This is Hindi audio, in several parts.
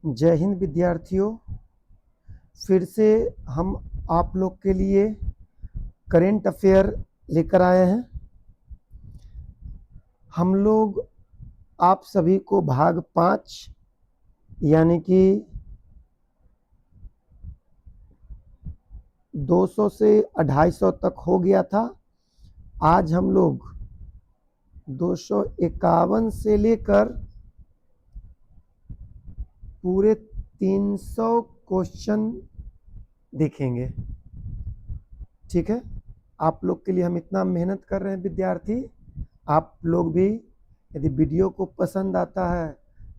जय हिंद विद्यार्थियों। फिर से हम आप लोग के लिए करेंट अफेयर लेकर आए हैं। हम लोग आप सभी को भाग 5 यानी कि 200 से 250 तक हो गया था। आज हम लोग 251 से लेकर पूरे 300 क्वेश्चन देखेंगे। ठीक है, आप लोग के लिए हम इतना मेहनत कर रहे हैं विद्यार्थी। आप लोग भी यदि वीडियो को पसंद आता है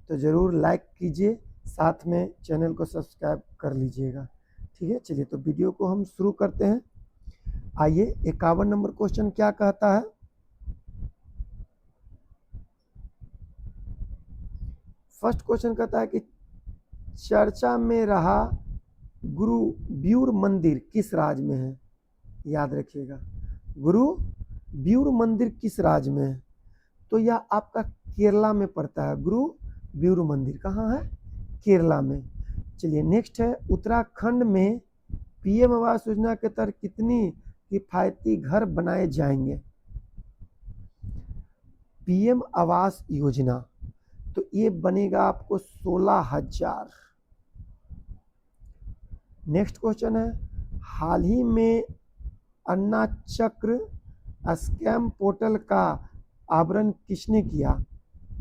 तो ज़रूर लाइक कीजिए, साथ में चैनल को सब्सक्राइब कर लीजिएगा। ठीक है, चलिए तो वीडियो को हम शुरू करते हैं। आइए, 51 नंबर क्वेश्चन क्या कहता है। फर्स्ट क्वेश्चन कहता है कि चर्चा में रहा गुरु ब्यूर मंदिर किस राज्य में है। याद रखिएगा, गुरु ब्यूर मंदिर किस राज्य में है। तो यह आपका केरला में पड़ता है। गुरु ब्यूर मंदिर कहाँ है? केरला में। चलिए नेक्स्ट है, उत्तराखंड में पीएम आवास योजना के तहत कितनी किफायती घर बनाए जाएंगे। पीएम आवास योजना तो ये बनेगा आपको 16,000। नेक्स्ट क्वेश्चन है, हाल ही में अन्ना चक्र स्कैम पोर्टल का आवरण किसने किया।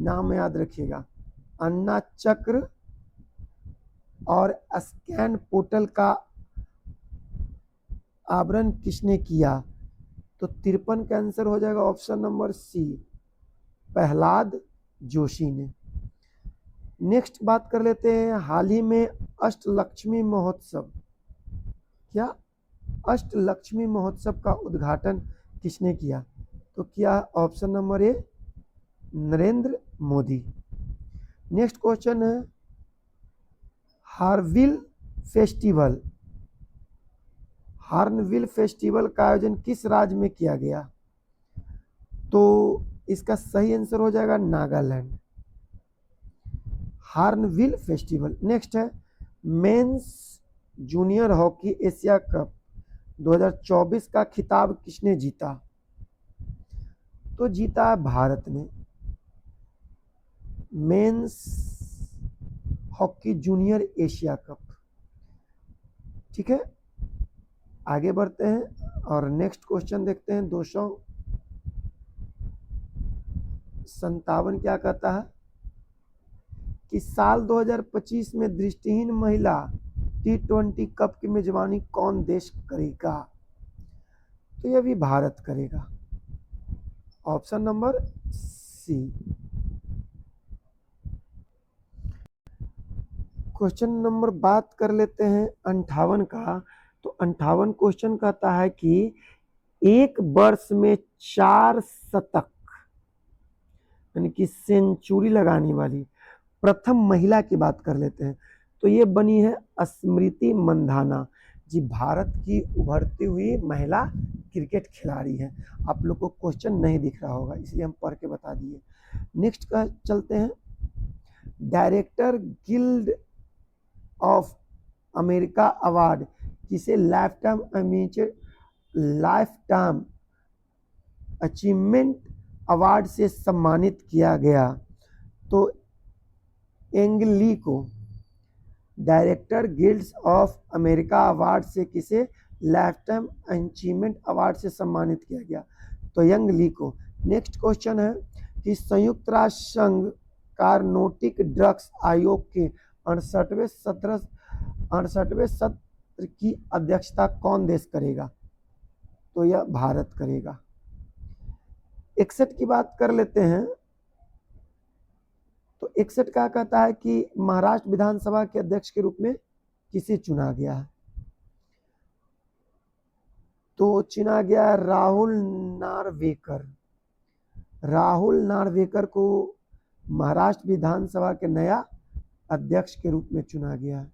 नाम याद रखिएगा, अन्ना चक्र और स्कैन पोर्टल का आवरण किसने किया। तो 53 का आंसर हो जाएगा option number C, Prahlad Joshi ने। नेक्स्ट बात कर लेते हैं, हाल ही में अष्टलक्ष्मी महोत्सव, क्या अष्टलक्ष्मी महोत्सव का उद्घाटन किसने किया। तो क्या option number A, Narendra Modi. Next question है, हार्नबिल फेस्टिवल, हार्नबिल फेस्टिवल का आयोजन किस राज्य में किया गया। तो इसका सही आंसर हो जाएगा नागालैंड, हार्नबिल फेस्टिवल। नेक्स्ट है, mains junior hockey Asia cup 2024 का खिताब किसने जीता। तो जीता है भारत ने, men's hockey junior Asia cup. ठीक है, आगे बढ़ते हैं और नेक्स्ट क्वेश्चन देखते हैं। 257 क्या कहता है कि साल 2025 में दृष्टिहीन महिला T20 कप की मेजबानी कौन देश करेगा। तो यह भी भारत करेगा, option number C. Question number बात कर लेते हैं 58 का। तो 58 क्वेश्चन कहता है कि एक वर्ष में 4 शतक यानी कि सेंचुरी लगाने वाली प्रथम महिला की बात कर लेते हैं। तो ये बनी है स्मृति मंधाना जी, भारत की उभरती हुई महिला क्रिकेट खिलाड़ी हैं। आप लोग को क्वेश्चन नहीं दिख रहा होगा इसलिए हम पढ़ के बता दिए। नेक्स्ट का चलते हैं, director guild of America award किसे लाइफ टाइम अचीवमेंट अवार्ड से सम्मानित किया गया। तो एंग ली को director guilds of America award से किसे लाइफ टाइम अचीवमेंट अवार्ड से सम्मानित किया गया। तो यंग ली को। नेक्स्ट क्वेश्चन है कि संयुक्त राष्ट्र संघ कार्नोटिक ड्रग्स आयोग के 68वें सत्र की अध्यक्षता कौन देश करेगा। तो यह भारत करेगा। 61 की बात कर लेते हैं। तो 61 का कहता है कि महाराष्ट्र विधानसभा के अध्यक्ष के रूप में किसे चुना गया है। तो चुना गया राहुल नार्वेकर, राहुल नार्वेकर को महाराष्ट्र विधानसभा के नया अध्यक्ष के रूप में चुना गया है।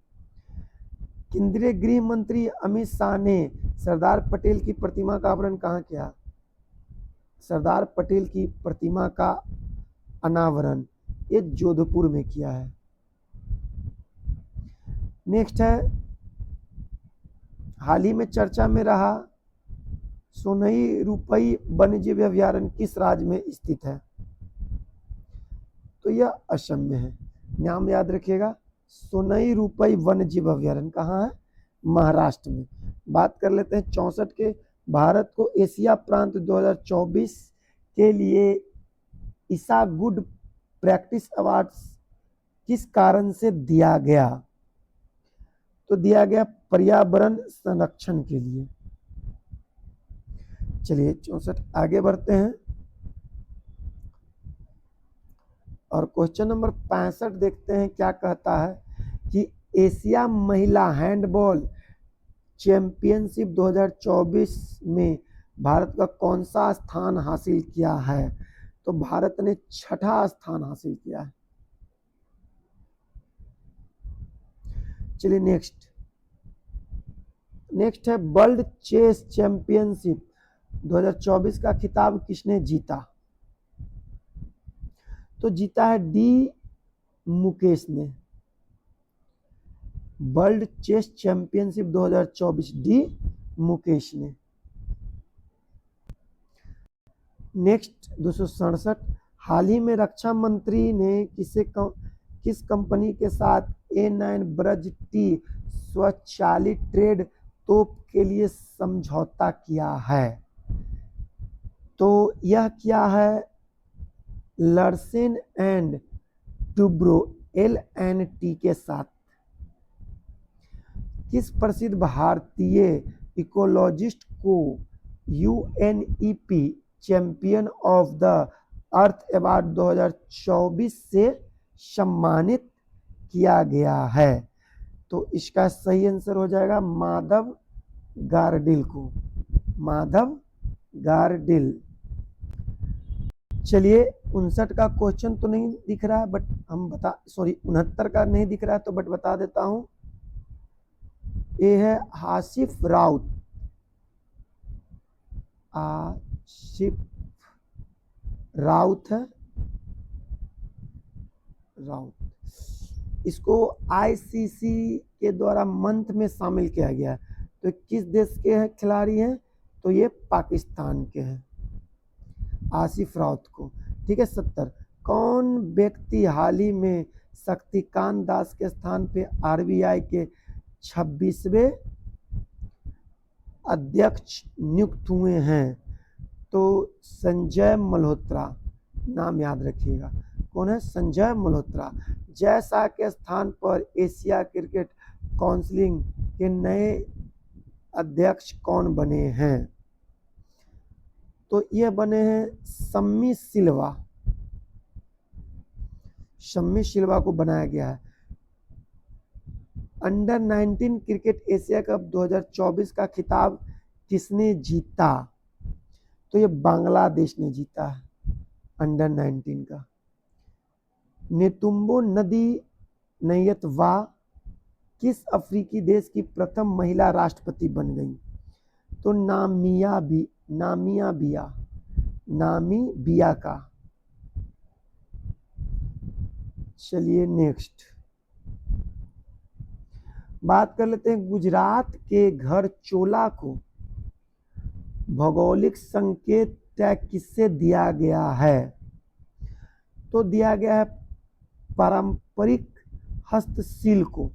केंद्रीय गृह मंत्री अमित शाह ने सरदार पटेल की प्रतिमा का अनावरण कहाँ किया। सरदार पटेल की प्रतिमा का अनावरण ये जोधपुर में किया है। नेक्स्ट है, हाल ही में चर्चा में रहा सोनई रुपई वन्यजीव अभ्यारण्य किस राज्य में स्थित है? तो यह असम में है। नाम याद रखिएगा, सोनई रुपई वन्यजीव अभ्यारण्य कहाँ है? महाराष्ट्र में। बात कर लेते हैं 64 के, भारत को एशिया प्रांत 2024 के लिए ईसा गुड प्रैक्टिस अवार्ड्स किस कारण से दिया गया? तो दिया गया पर्यावरण संरक्षण के लिए। चलिए 64 आगे बढ़ते हैं और क्वेश्चन नंबर 65 देखते हैं क्या कहता है कि एशिया महिला हैंडबॉल चैंपियनशिप 2024 में भारत का कौन सा स्थान हासिल किया है? तो भारत ने 6ठा स्थान हासिल किया है। चलिए नेक्स्ट है, वर्ल्ड चेस चैंपियनशिप 2024 का खिताब किसने जीता? तो जीता है डी मुकेश ने। World chess championship 2024 D Mukesh ने। नेक्स्ट 267, हाल ही में रक्षा मंत्री ने किस कंपनी के साथ A9 ब्रज टी स्वचालित ट्रेड तोप के लिए समझौता किया है? तो यह क्या है? लर्सेन एंड टुब्रो LNT के साथ। किस प्रसिद्ध भारतीय इकोलॉजिस्ट को UNEP champion of the earth award 2024 से सम्मानित किया गया है? तो इसका सही आंसर हो जाएगा माधव गार्डिल को, माधव गार्डिल। चलिए 59 का क्वेश्चन तो नहीं दिख रहा है, बट हम 69 का नहीं दिख रहा है, तो बट बता देता हूं। ये है आसिफ राउत, आसिफ राउत है, राउत। इसको ICC के द्वारा मंथ में शामिल किया गया है। तो किस देश के हैं खिलाड़ी हैं? तो ये पाकिस्तान के हैं, आसिफ राउत को। ठीक है। 70, कौन व्यक्ति हाल ही में शक्तिकांत दास के स्थान पे RBI के 26वें अध्यक्ष नियुक्त हुए हैं? तो संजय मल्होत्रा, नाम याद रखिएगा। कौन है? संजय मल्होत्रा। जय शाह के स्थान पर एशिया क्रिकेट काउंसिल के नए अध्यक्ष कौन बने हैं? तो ये बने हैं शम्मी सिल्वा, शम्मी सिल्वा को बनाया गया है। अंडर 19 क्रिकेट एशिया कप 2024 का खिताब किसने जीता? तो ये बांग्लादेश ने जीता है अंडर 19 का। नेतुम्बो नदी नयतवा किस अफ्रीकी देश की प्रथम महिला राष्ट्रपति बन गई? तो नामीबिया का। चलिए नेक्स्ट बात कर लेते हैं, गुजरात के घर चोला को भौगोलिक संकेत टैग किससे दिया गया है? तो दिया गया है पारंपरिक हस्तशिल्प को।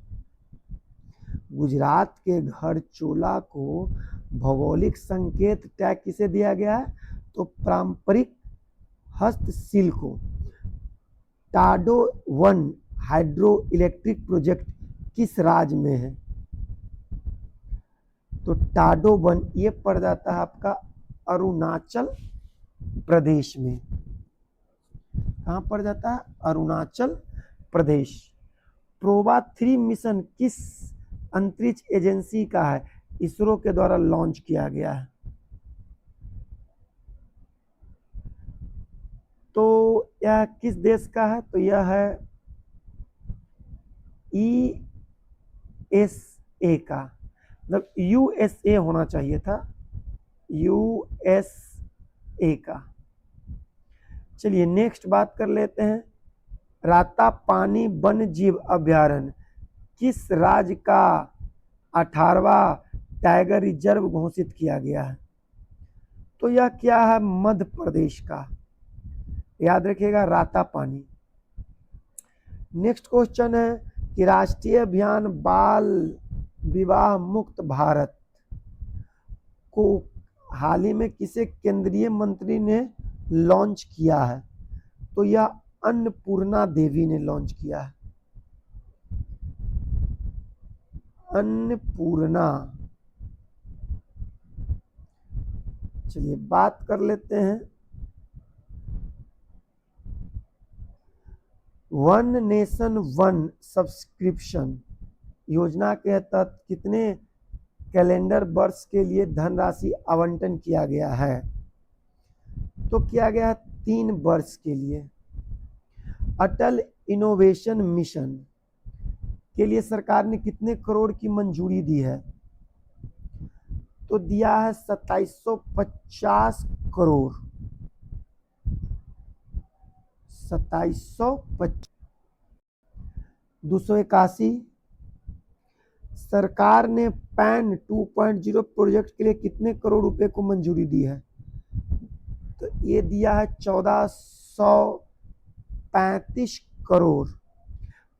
गुजरात के घर चोला को भौगोलिक संकेत टैग किसे दिया गया है? तो पारंपरिक हस्तशिल्प को। टाडो 1 हाइड्रो इलेक्ट्रिक प्रोजेक्ट किस राज्य में है? तो टाडो 1 ये पड़ जाता है आपका अरुणाचल प्रदेश में। कहाँ पड़ जाता है? अरुणाचल प्रदेश। प्रोबा 3 मिशन किस अंतरिक्ष एजेंसी का है? इसरो के द्वारा लॉन्च किया गया है। तो यह किस देश का है? तो यह है USA का, मतलब USA होना चाहिए था, USA का। चलिए नेक्स्ट बात कर लेते हैं, रातापानी वन्य जीव अभ्यारण्य किस राज्य का 18वां टाइगर रिजर्व घोषित किया गया है? तो यह क्या है? मध्य प्रदेश का, याद रखिएगा, रातापानी। नेक्स्ट क्वेश्चन है कि राष्ट्रीय अभियान बाल विवाह मुक्त भारत को हाल ही में किसे केंद्रीय मंत्री ने लॉन्च किया है? तो यह अन्नपूर्णा देवी ने लॉन्च किया है। अन्नपूर्णा। चलिए बात कर लेते हैं वन नेशन वन सब्सक्रिप्शन योजना के तहत कितने कैलेंडर वर्ष के लिए धनराशि आवंटन किया गया है? तो किया गया है 3 वर्ष के लिए। अटल इनोवेशन मिशन के लिए सरकार ने कितने करोड़ की मंजूरी दी है? तो दिया है 2750 करोड़। 2750। 281 सरकार ने पैन 2.0 प्रोजेक्ट के लिए कितने करोड़ रुपए को मंजूरी दी है? तो ये दिया है 1435 करोड़।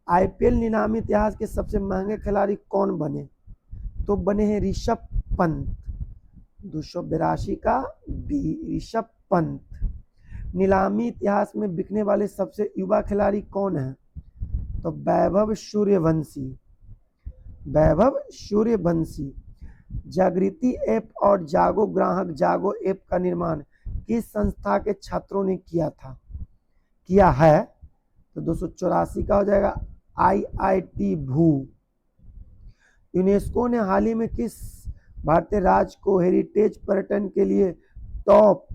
आईपीएल नीलामी इतिहास के सबसे महंगे खिलाड़ी कौन बने? तो बने हैं ऋषभ पंत। 282 का बी, ऋषभ पंत। नीलामी इतिहास में बिकने वाले सबसे युवा खिलाड़ी कौन है? तो वैभव सूर्यवंशी। वैभव सूर्यवंशी। जागृति ऐप और जागो ग्राहक जागो ऐप का निर्माण किस संस्था के छात्रों ने किया है? तो 284 का हो जाएगा आईआईटी भू। यूनेस्को ने हाल ही में किस भारतीय राज्य को हेरिटेज पर्यटन के लिए टॉप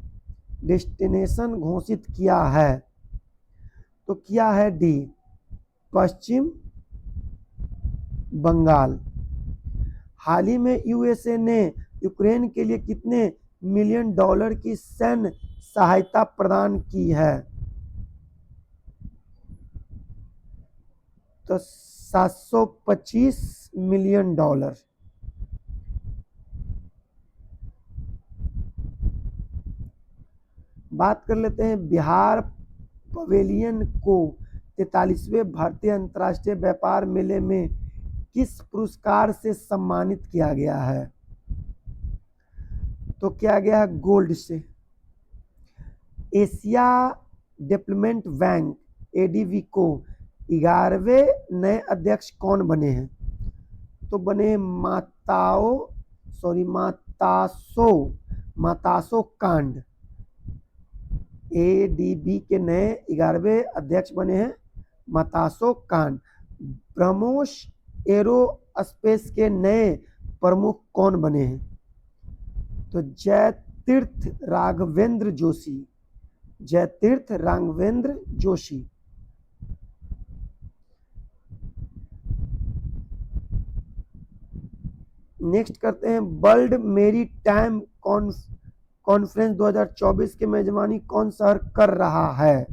डेस्टिनेशन घोषित किया है? तो किया है डी, पश्चिम बंगाल। हाल ही में यूएसए ने यूक्रेन के लिए कितने मिलियन डॉलर की सैन्य सहायता प्रदान की है? तो 725 मिलियन डॉलर। बात कर लेते हैं बिहार पवेलियन को 43वें भारतीय अंतर्राष्ट्रीय व्यापार मेले में किस पुरस्कार से सम्मानित किया गया है? तो किया गया है गोल्ड से। एशिया डेवलपमेंट बैंक एडीबी को 11वें नए अध्यक्ष कौन बने हैं? तो बने मातासो कांड। एडीबी के नए 11वें अध्यक्ष बने हैं मातासो कांड। ब्रह्मोस एरोस्पेस के नए प्रमुख कौन बने हैं? तो जयतीर्थ राघवेंद्र जोशी। जयतीर्थ राघवेंद्र जोशी। नेक्स्ट करते हैं वर्ल्ड मेरी टाइम कॉन्फ्रेंस 2024 की मेजबानी कौन शहर कर रहा है?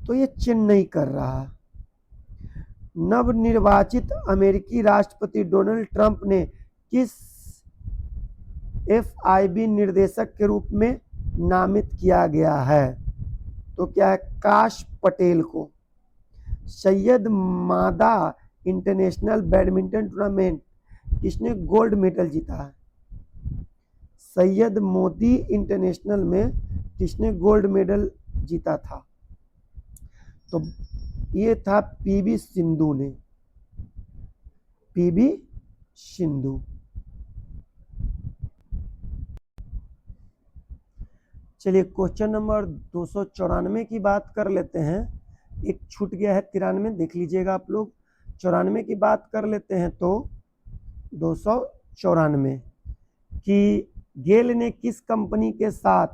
तो ये चेन्नई कर रहा है। नवनिर्वाचित अमेरिकी राष्ट्रपति डोनाल्ड ट्रंप ने किस एफआईबी निर्देशक के रूप में नामित किया गया है? तो क्या है? काश पटेल को। सैयद मादा इंटरनेशनल बैडमिंटन टूर्नामेंट किसने गोल्ड मेडल जीता है? सैयद मोदी इंटरनेशनल में किसने गोल्ड मेडल जीता था? तो ये था पीवी सिंधु ने। पीवी सिंधु। चलिए क्वेश्चन नंबर 294 की बात कर लेते हैं। एक छूट गया है 93, देख लीजिएगा आप लोग। 94 की बात कर लेते हैं। तो 294 कि गेल ने किस कंपनी के साथ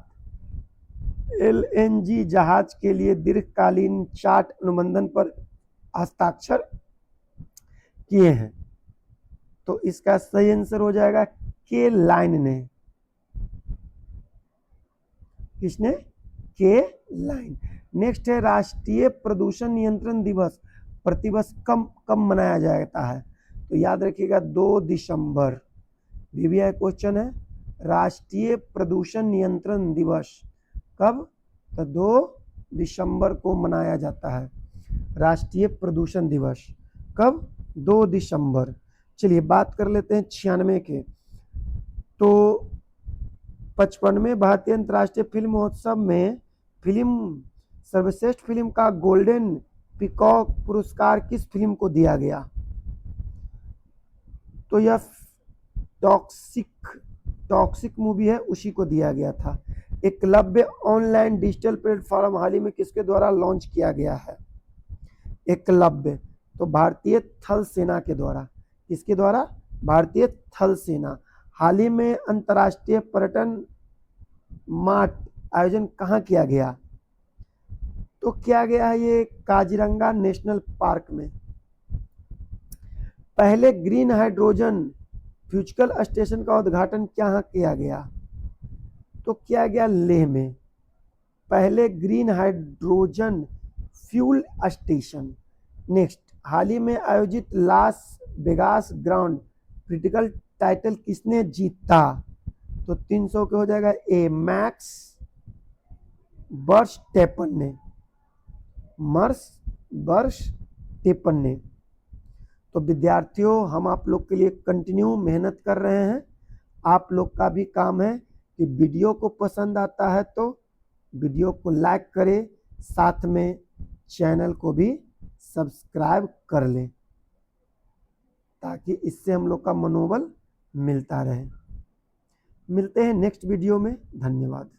एलएनजी जहाज के लिए दीर्घकालीन चार्ट अनुबंधन पर हस्ताक्षर किए हैं? तो इसका सही आंसर हो जाएगा के लाइन ने। किसने? के लाइन। नेक्स्ट है राष्ट्रीय प्रदूषण नियंत्रण दिवस प्रतिवर्ष कब मनाया जाता है? तो याद रखिएगा 2 दिसंबर। बीबीआई क्वेश्चन है राष्ट्रीय प्रदूषण नियंत्रण दिवस कब? तो 2 दिसंबर को मनाया जाता है राष्ट्रीय प्रदूषण दिवस। कब? 2 दिसंबर। चलिए बात कर लेते हैं 96 के। तो 55वें भारतीय अंतर्राष्ट्रीय फिल्म महोत्सव में सर्वश्रेष्ठ फिल्म का गोल्डन पीकॉक पुरस्कार किस फिल्म को दिया गया? तो यह टॉक्सिक मूवी है, उसी को दिया गया था। एकलव्य ऑनलाइन डिजिटल प्लेटफॉर्म हाल ही में किसके द्वारा लॉन्च किया गया है? एकलव्य तो भारतीय थल सेना के द्वारा। किसके द्वारा? भारतीय थल सेना। हाल ही में अंतर्राष्ट्रीय पर्यटन मार्ट आयोजन कहाँ किया गया? तो किया गया है ये काजीरंगा नेशनल पार्क में। पहले ग्रीन हाइड्रोजन फ्यूचुरल स्टेशन का उद्घाटन कहाँ किया गया? तो किया गया लेह में। पहले green hydrogen fuel station. Next, हाल ही में आयोजित लास वेगास ग्रांड क्रिटिकल टाइटल किसने जीता? तो 300 के हो जाएगा ए मैक्स वर्स्टेपन ने। वर्स्टेपन ने। तो विद्यार्थियों हम आप लोग के लिए कंटिन्यू मेहनत कर रहे हैं। आप लोग का भी काम है कि वीडियो को पसंद आता है तो वीडियो को लाइक करें, साथ में चैनल को भी सब्सक्राइब कर लें ताकि इससे हम लोग का मनोबल मिलता रहे। मिलते हैं नेक्स्ट वीडियो में। धन्यवाद।